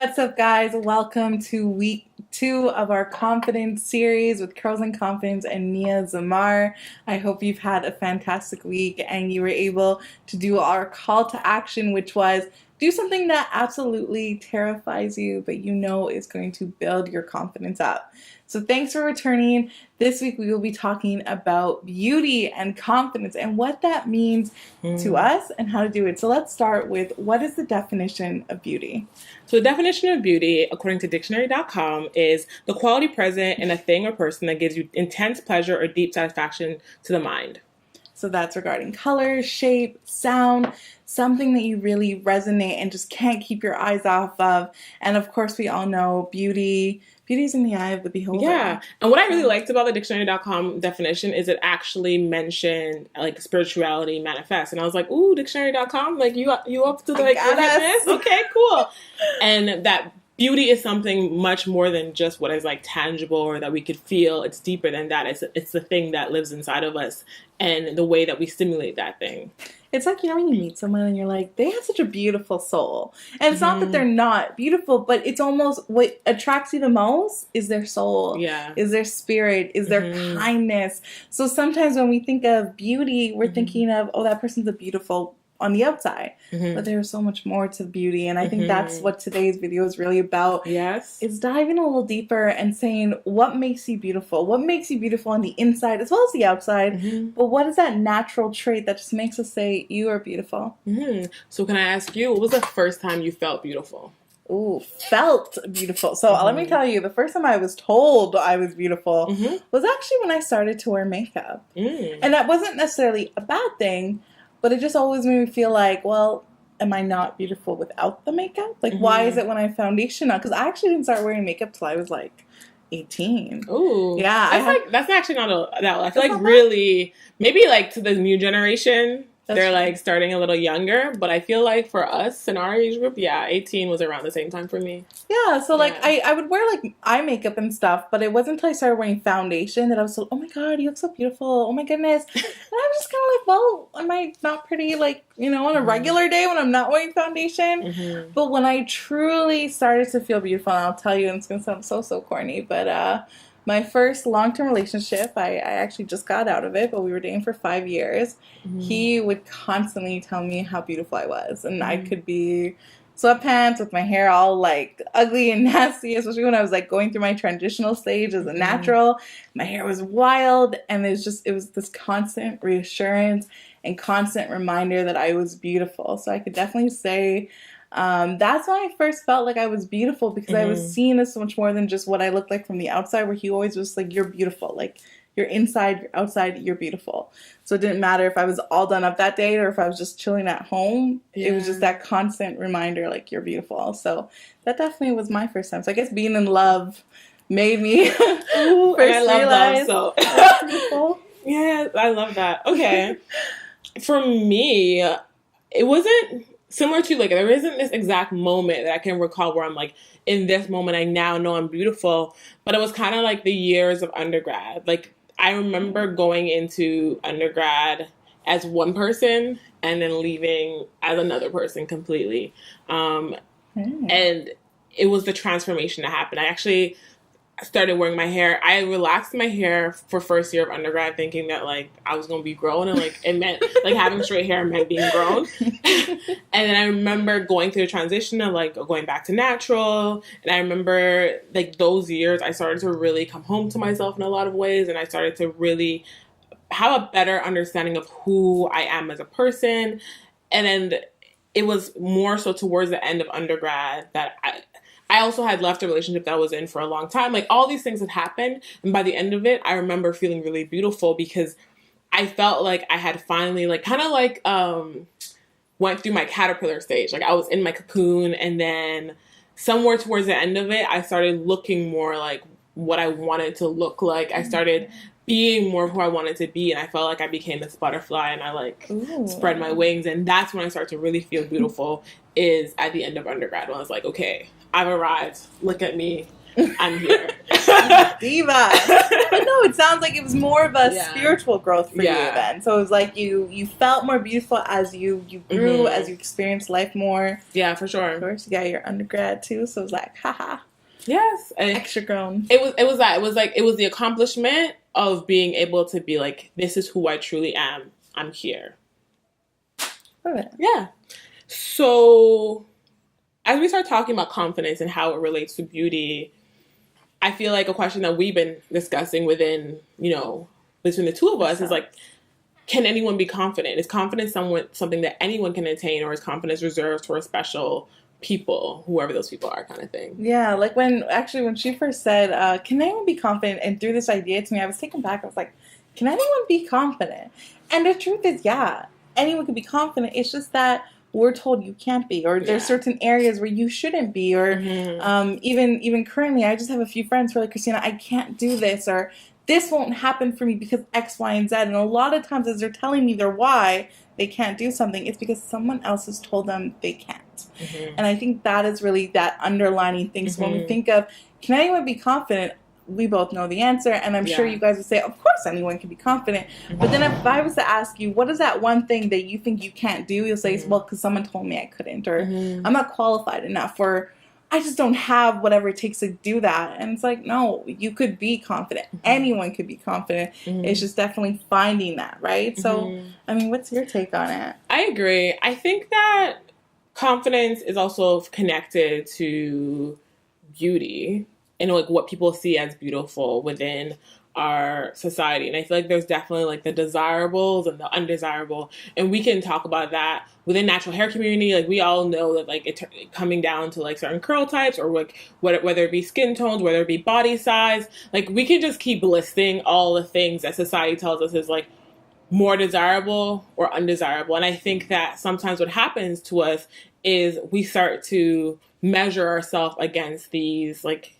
What's up, guys? Welcome to week 2 of our confidence series with Curls and Confidence and Nia Zamar. I hope you've had a fantastic week and you were able to do our call to action, which was do something that absolutely terrifies you, but you know is going to build your confidence up. So thanks for returning. This week we will be talking about beauty and confidence and what that means to us and how to do it. So let's start with, what is the definition of beauty? So the definition of beauty, according to dictionary.com, is the quality present in a thing or person that gives you intense pleasure or deep satisfaction to the mind. So that's regarding color, shape, sound, something that you really resonate and just can't keep your eyes off of. And of course, we all know beauty's in the eye of the beholder. Yeah. And what I really liked about the dictionary.com definition is it actually mentioned like spirituality manifest. And I was like, ooh, dictionary.com, like you up to like this? Okay, cool. And that beauty is something much more than just what is like tangible or that we could feel. It's deeper than that. It's the thing that lives inside of us and the way that we stimulate that thing. It's like, you know, when you meet someone and you're like, they have such a beautiful soul. And it's not that they're not beautiful, but it's almost what attracts you the most is their soul, is their spirit, is their kindness. So sometimes when we think of beauty, we're thinking of, oh, that person's a beautiful on the outside, but there's so much more to beauty, and I think that's what today's video is really about. Is diving a little deeper and saying what makes you beautiful on the inside as well as the outside, but what is that natural trait that just makes us say you are beautiful? So can I ask you, what was the first time you felt beautiful? Ooh, felt beautiful. So let me tell you, the first time I was told I was beautiful was actually when I started to wear makeup, and that wasn't necessarily a bad thing, but it just always made me feel like, well, am I not beautiful without the makeup? Like, why is it when I have foundation on? Because I actually didn't start wearing makeup till I was like 18. Ooh. Yeah. That's actually not that. I feel like really, maybe like to the new generation, they're like starting a little younger, but I feel like for us in our age group, 18 was around the same time for me. Yeah, so like I would wear like eye makeup and stuff, but it wasn't until I started wearing foundation that I was so, oh my god, you look so beautiful, oh my goodness. And I was just kind of like, well, am I not pretty, like, you know, on a regular day when I'm not wearing foundation? But when I truly started to feel beautiful, and I'll tell you, and it's going to sound so corny, but my first long-term relationship, I actually just got out of it, but we were dating for 5 years. He would constantly tell me how beautiful I was. And I could be sweatpants with my hair all like ugly and nasty, especially when I was like going through my transitional stage as a natural. My hair was wild, and it was this constant reassurance and constant reminder that I was beautiful. So I could definitely say that's when I first felt like I was beautiful, because I was seen as so much more than just what I looked like from the outside, where he always was like, you're beautiful, like you're inside, you're outside, you're beautiful. So it didn't matter if I was all done up that day or if I was just chilling at home. It was just that constant reminder, like, you're beautiful. So that definitely was my first time. So I guess being in love made me first I love realize love, so that's beautiful. Yeah, I love that. Okay. For me, it wasn't similar to, like, there isn't this exact moment that I can recall where I'm like, in this moment I now know I'm beautiful, but it was kind of like the years of undergrad. Like, I remember going into undergrad as one person and then leaving as another person completely. And it was the transformation that happened. I actually started wearing my hair. I relaxed my hair for first year of undergrad, thinking that like I was gonna be grown, and like it meant like having straight hair meant being grown. And then I remember going through the transition of like going back to natural. And I remember like those years I started to really come home to myself in a lot of ways, and I started to really have a better understanding of who I am as a person. And then it was more so towards the end of undergrad that I also had left a relationship that I was in for a long time. Like, all these things had happened. And by the end of it, I remember feeling really beautiful, because I felt like I had finally, like, kind of like, went through my caterpillar stage. Like, I was in my cocoon, and then somewhere towards the end of it, I started looking more like what I wanted to look like. I started being more of who I wanted to be, and I felt like I became this butterfly, and I like spread my wings. And that's when I started to really feel beautiful, is at the end of undergrad, when I was like, okay, I've arrived. Look at me. I'm here. Diva. But no, it sounds like it was more of a Yeah. spiritual growth for you Yeah. then. So it was like you felt more beautiful as you grew, as you experienced life more. Yeah, for sure. Of course, you got your undergrad too, so it was like, haha. Yes. Extra grown. It was that. It was like, it was the accomplishment of being able to be like, this is who I truly am. I'm here. Love it. Yeah. So as we start talking about confidence and how it relates to beauty, I feel like a question that we've been discussing within, between the two of us is like, can anyone be confident? Is confidence something that anyone can attain, or is confidence reserved for special people, whoever those people are, kind of thing? Yeah, like when she first said, can anyone be confident, and threw this idea to me, I was taken back. I was like, can anyone be confident? And the truth is, yeah, anyone can be confident. It's just that we're told you can't be, or there's certain areas where you shouldn't be, or even currently, I just have a few friends who are like, Christina, I can't do this, or this won't happen for me because X, Y, and Z. And a lot of times as they're telling me their why they can't do something, it's because someone else has told them they can't. And I think that is really that underlining thing. So when we think of, can anyone be confident? We both know the answer, and I'm sure you guys would say, of course anyone can be confident. But then if I was to ask you, what is that one thing that you think you can't do? You'll say, well, because someone told me I couldn't, or I'm not qualified enough, or I just don't have whatever it takes to do that. And it's like, no, you could be confident. Anyone could be confident. It's just definitely finding that, right? So, I mean, what's your take on it? I agree. I think that confidence is also connected to beauty and like what people see as beautiful within our society. And I feel like there's definitely like the desirables and the undesirable, and we can talk about that within natural hair community. Like we all know that like it coming down to like certain curl types, or like whether it be skin tones, whether it be body size, like we can just keep listing all the things that society tells us is like more desirable or undesirable. And I think that sometimes what happens to us is we start to measure ourselves against these like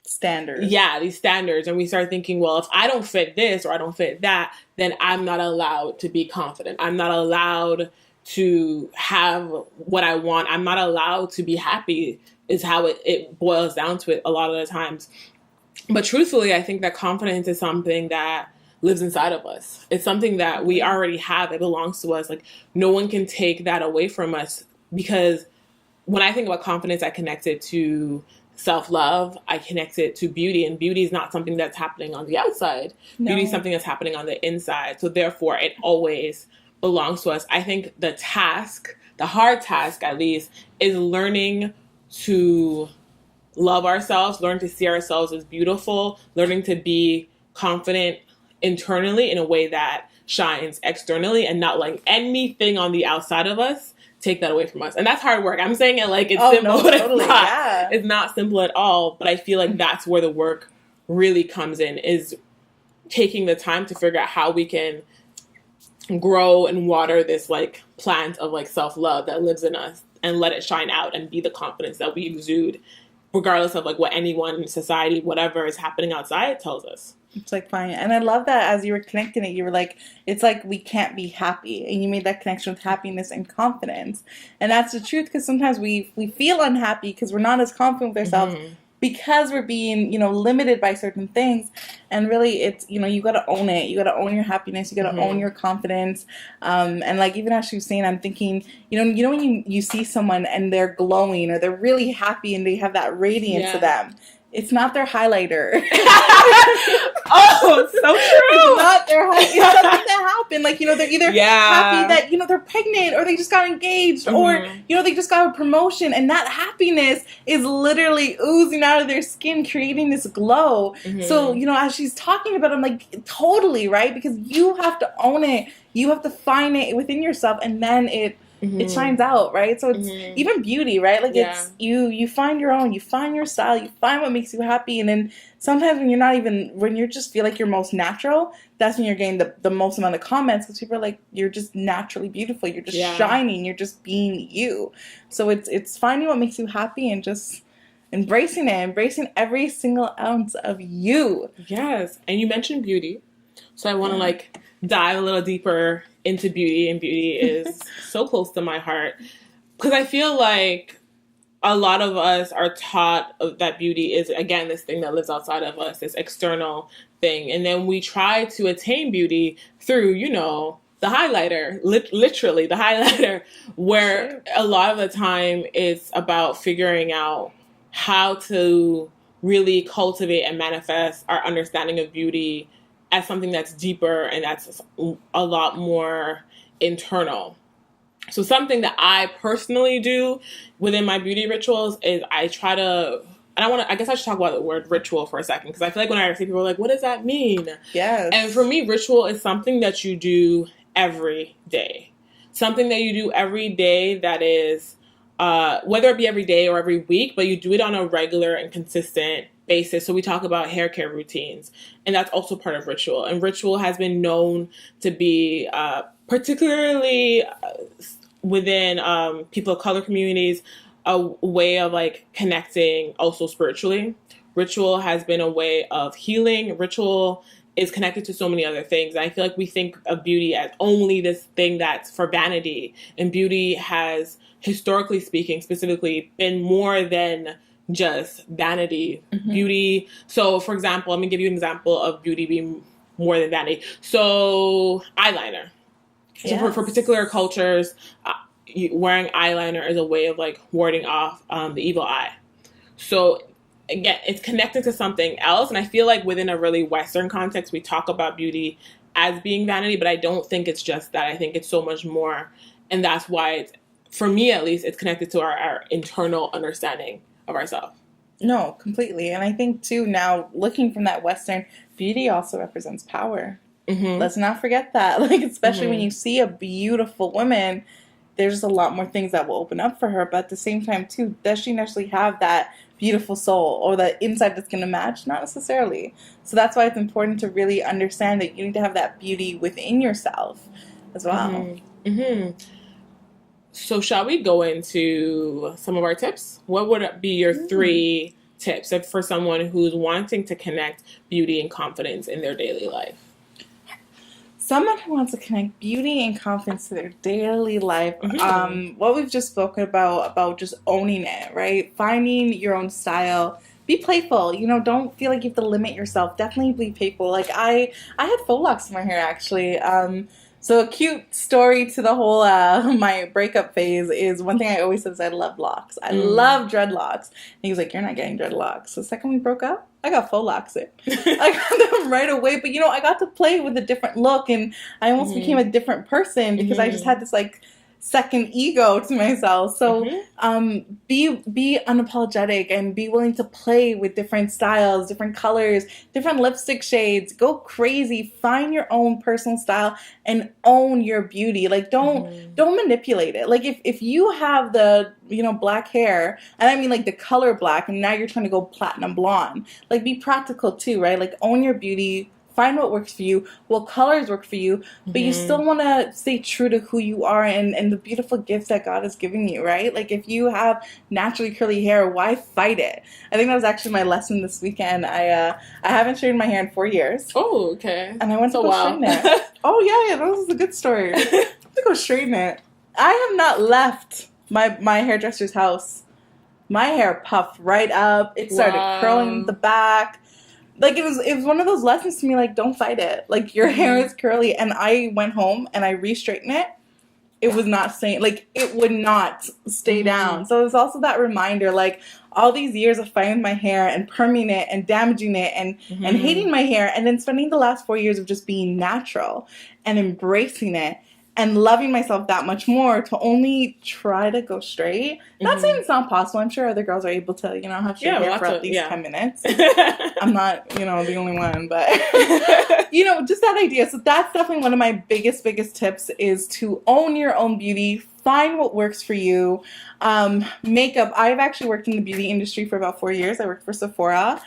standards. Yeah, these standards. And we start thinking, well, if I don't fit this or I don't fit that, then I'm not allowed to be confident. I'm not allowed to have what I want. I'm not allowed to be happy, is how it boils down to it a lot of the times. But truthfully, I think that confidence is something that lives inside of us. It's something that we already have. It belongs to us. Like no one can take that away from us, because when I think about confidence, I connect it to self-love. I connect it to beauty, and beauty is not something that's happening on the outside. No. Beauty is something that's happening on the inside. So therefore, it always belongs to us. I think the task, the hard task at least, is learning to love ourselves, learn to see ourselves as beautiful, learning to be confident internally in a way that shines externally, and not letting anything on the outside of us take that away from us. And that's hard work. I'm saying it like it's simple, no, but totally, it's not simple at all. But I feel like that's where the work really comes in, is taking the time to figure out how we can grow and water this like plant of like self-love that lives in us, and let it shine out and be the confidence that we exude, regardless of like what anyone in society, whatever is happening outside, tells us. It's like fine. And I love that as you were connecting it, you were like, it's like we can't be happy. And you made that connection with happiness and confidence. And that's the truth, because sometimes we feel unhappy because we're not as confident with ourselves, because we're being, limited by certain things. And really it's, you got to own it. You got to own your happiness. You got to own your confidence. And like, even as she was saying, I'm thinking, when you see someone and they're glowing, or they're really happy and they have that radiance to them, it's not their highlighter. Oh, so true. It's not their highlighter. It's something that happened. Like, they're either happy that, they're pregnant, or they just got engaged, or, they just got a promotion. And that happiness is literally oozing out of their skin, creating this glow. So, as she's talking about it, I'm like, totally, right? Because you have to own it. You have to find it within yourself, and then it shines out, right? So it's even beauty, right? Like it's you find your own, you find your style, you find what makes you happy. And then sometimes when you just feel like you're most natural, that's when you're getting the most amount of comments, because people are like, you're just naturally beautiful, you're just shining, you're just being you. So it's finding what makes you happy and just embracing every single ounce of you. Yes. And you mentioned beauty, so I want to dive a little deeper into beauty, and beauty is so close to my heart, because I feel like a lot of us are taught that beauty is, again, this thing that lives outside of us, this external thing. And then we try to attain beauty through, the highlighter, literally the highlighter, where a lot of the time it's about figuring out how to really cultivate and manifest our understanding of beauty as something that's deeper and that's a lot more internal. So something that I personally do within my beauty rituals is I try to, and I guess I should talk about the word ritual for a second, because I feel like when I see people are like, what does that mean? Yes. And for me, ritual is something that you do every day. Something that you do every day that is, whether it be every day or every week, but you do it on a regular and consistent basis. So we talk about hair care routines, and that's also part of ritual. And ritual has been known to be particularly within people of color communities, a way of like connecting also spiritually. Ritual has been a way of healing. Ritual is connected to so many other things. I feel like we think of beauty as only this thing that's for vanity, and beauty has, historically speaking, specifically been more than just vanity. Beauty. So for example, let me give you an example of beauty being more than vanity. So eyeliner. So for particular cultures, wearing eyeliner is a way of like warding off the evil eye. So again, it's connected to something else. And I feel like within a really Western context, we talk about beauty as being vanity, but I don't think it's just that. I think it's so much more. And that's why it's, for me at least, it's connected to our internal understanding of ourselves. No, completely. And I think too, now looking from that Western, beauty also represents power. Let's not forget that. Like, especially when you see a beautiful woman, there's a lot more things that will open up for her. But at the same time, too, does she necessarily have that beautiful soul or that inside that's going to match? Not necessarily. So that's why it's important to really understand that you need to have that beauty within yourself as well. So shall we go into some of our tips? What would be your 3 tips for someone who's wanting to connect beauty and confidence in their daily life? Someone who wants to connect beauty and confidence to their daily life, what we've just spoken about just owning it, right? Finding your own style. Be playful. Don't feel like you have to limit yourself. Definitely be playful. Like I had faux locks in my hair actually. So a cute story to the whole my breakup phase is, one thing I always said is I love locks. I love dreadlocks. And he was like, you're not getting dreadlocks. So the second we broke up, I got faux locks in. I got them right away. But I got to play with a different look, and I almost became a different person because I just had this like second ego to myself. So be unapologetic and be willing to play with different styles, different colors, different lipstick shades. Go crazy. Find your own personal style and own your beauty. Like don't manipulate it. Like if you have the black hair, and I mean like the color black, and now you're trying to go platinum blonde, like be practical too, right? Like own your beauty. Find what works for you, what colors work for you, but you still want to stay true to who you are and the beautiful gifts that God has given you, right? Like if you have naturally curly hair, why fight it? I think that was actually my lesson this weekend. I haven't straightened my hair in 4 years. Oh, okay. And I went to go straighten it. Oh, yeah, that was a good story. I went to go straighten it. I have not left my hairdresser's house. My hair puffed right up. It started curling in the back. Like it was one of those lessons to me, like, don't fight it. Like your hair is curly. And I went home and I re-straightened it. It was not staying, like it would not stay down. So it was also that reminder, like all these years of fighting with my hair and perming it and damaging it and hating my hair, and then spending the last 4 years of just being natural and embracing it and loving myself that much more to only try to go straight. Not saying it's not possible. I'm sure other girls are able to, have straight hair for at least 10 minutes. I'm not, the only one, but, just that idea. So that's definitely one of my biggest tips, is to own your own beauty. Find what works for you. Makeup. I've actually worked in the beauty industry for about 4 years. I worked for Sephora.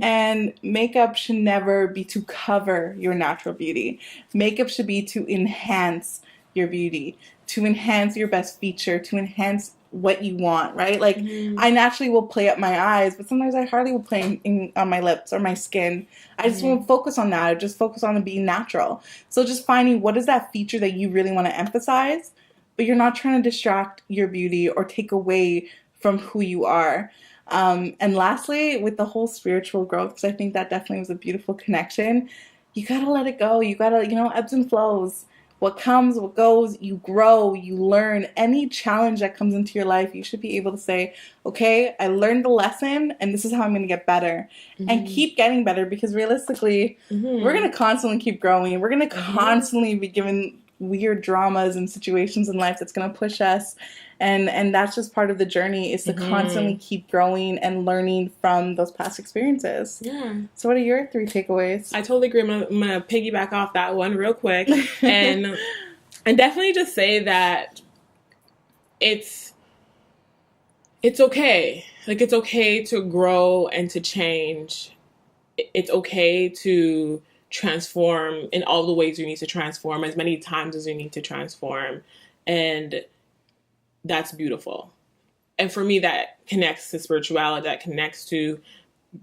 And makeup should never be to cover your natural beauty. Makeup should be to enhance your beauty, to enhance your best feature, to enhance what you want, right? Like I naturally will play up my eyes, but sometimes I hardly will play on my lips or my skin. I just won't focus on that. I just focus on it being natural. So just finding what is that feature that you really want to emphasize, but you're not trying to distract your beauty or take away from who you are. And lastly, with the whole spiritual growth, because I think that definitely was a beautiful connection, you gotta let it go. You gotta, ebbs and flows. What comes, what goes, you grow, you learn. Any challenge that comes into your life, you should be able to say, okay, I learned the lesson and this is how I'm going to get better. And keep getting better, because realistically, we're going to constantly keep growing. We're going to constantly be given weird dramas and situations in life that's going to push us. And that's just part of the journey, is to constantly keep growing and learning from those past experiences. Yeah. So what are your 3 takeaways? I totally agree. I'm gonna piggyback off that one real quick. and definitely just say that it's okay. Like, it's okay to grow and to change. It's okay to transform in all the ways you need to transform, as many times as you need to transform. And that's beautiful. And for me, that connects to spirituality, that connects to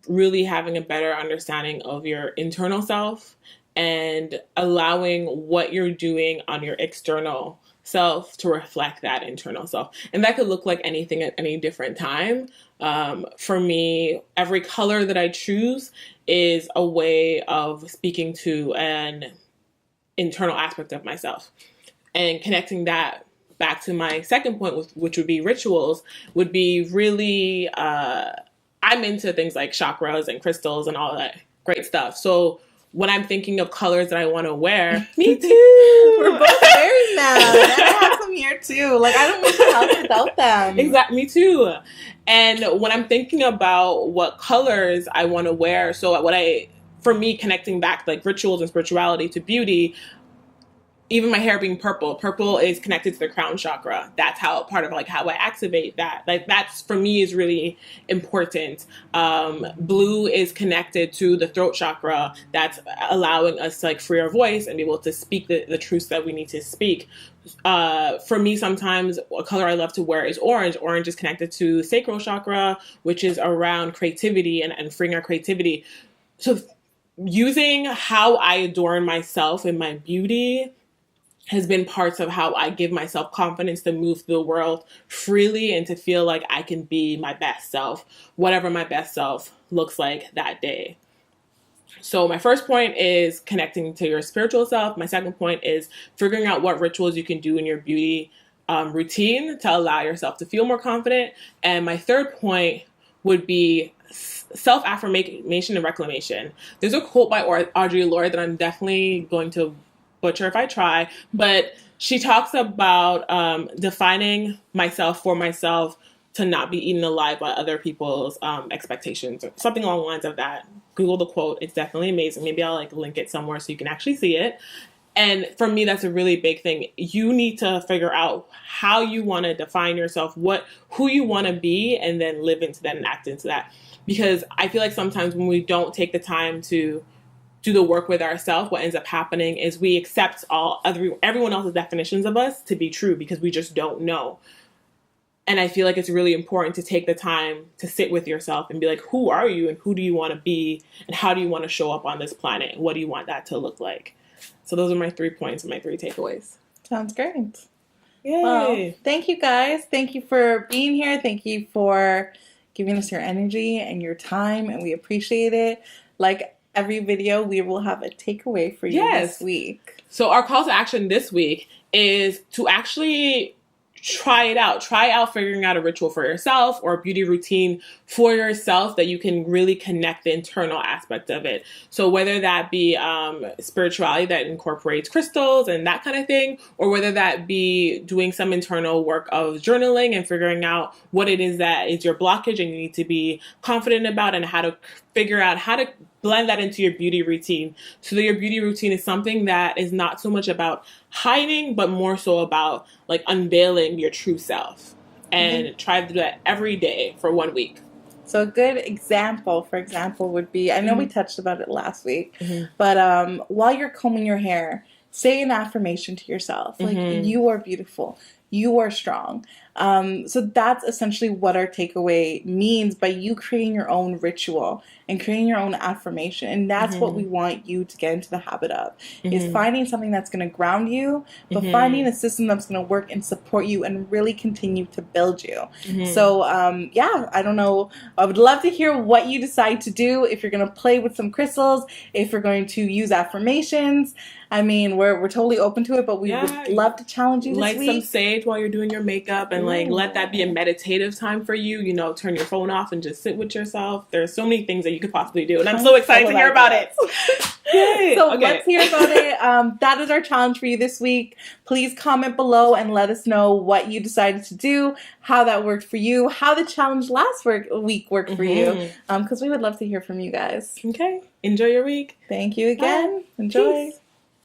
really having a better understanding of your internal self and allowing what you're doing on your external self to reflect that internal self. And that could look like anything at any different time. For me, every color that I choose is a way of speaking to an internal aspect of myself. And connecting that back to my second point, which would be rituals, would be really, I'm into things like chakras and crystals and all that great stuff. So when I'm thinking of colors that I want to wear, me too. We're both wearing them. And I have some here too. Like, I don't know the house without them. Exactly, me too. And when I'm thinking about what colors I want to wear, so for me, connecting back like rituals and spirituality to beauty, even my hair being purple. Purple is connected to the crown chakra. That's part of like how I activate that. Like, that's for me is really important. Blue is connected to the throat chakra. That's allowing us to like free our voice and be able to speak the truths that we need to speak. For me, sometimes a color I love to wear is orange. Orange is connected to the sacral chakra, which is around creativity and freeing our creativity. So using how I adorn myself in my beauty has been parts of how I give myself confidence to move through the world freely and to feel like I can be my best self, whatever my best self looks like that day. So my first point is connecting to your spiritual self. My second point is figuring out what rituals you can do in your beauty routine to allow yourself to feel more confident. And my third point would be self-affirmation and reclamation. There's a quote by Audre Lorde that I'm definitely going to butcher if I try, but she talks about defining myself for myself to not be eaten alive by other people's expectations, or something along the lines of that. Google the quote. It's definitely amazing. Maybe I'll like link it somewhere so you can actually see it. And for me, that's a really big thing. You need to figure out how you want to define yourself, who you want to be, and then live into that and act into that. Because I feel like sometimes when we don't take the time to do the work with ourselves, what ends up happening is we accept everyone else's definitions of us to be true because we just don't know. And I feel like it's really important to take the time to sit with yourself and be like, who are you and who do you want to be and how do you want to show up on this planet? What do you want that to look like? So those are my 3 points and my 3 takeaways. Sounds great. Yay. Well, thank you guys. Thank you for being here. Thank you for giving us your energy and your time, and we appreciate it. Like every video, we will have a takeaway for you this week. So our call to action this week is to actually try it out. Try out figuring out a ritual for yourself or a beauty routine for yourself that you can really connect the internal aspect of it. So whether that be spirituality that incorporates crystals and that kind of thing, or whether that be doing some internal work of journaling and figuring out what it is that is your blockage and you need to be confident about, and how to figure out how to blend that into your beauty routine so that your beauty routine is something that is not so much about hiding, but more so about like unveiling your true self. And try to do that every day for 1 week. So a good example, for example, would be, I know we touched about it last week, but while you're combing your hair, say an affirmation to yourself. Like, you are beautiful. You are strong. So that's essentially what our takeaway means by you creating your own ritual and creating your own affirmation. And that's what we want you to get into the habit of, is finding something that's going to ground you, but finding a system that's going to work and support you and really continue to build you. So, yeah, I don't know. I would love to hear what you decide to do, if you're going to play with some crystals, if you're going to use affirmations. I mean, we're totally open to it, but we would love to challenge you this Light week. some sage while you're doing your makeup, and like let that be a meditative time for you. You know, turn your phone off and just sit with yourself. There's so many things that you could possibly do, and I'm so excited to hear about it. Yay. So let's hear about it. That is our challenge for you this week. Please comment below and let us know what you decided to do, how that worked for you, how the challenge last week worked for you, because we would love to hear from you guys. Okay. Enjoy your week. Thank you again. Bye. Enjoy. Peace.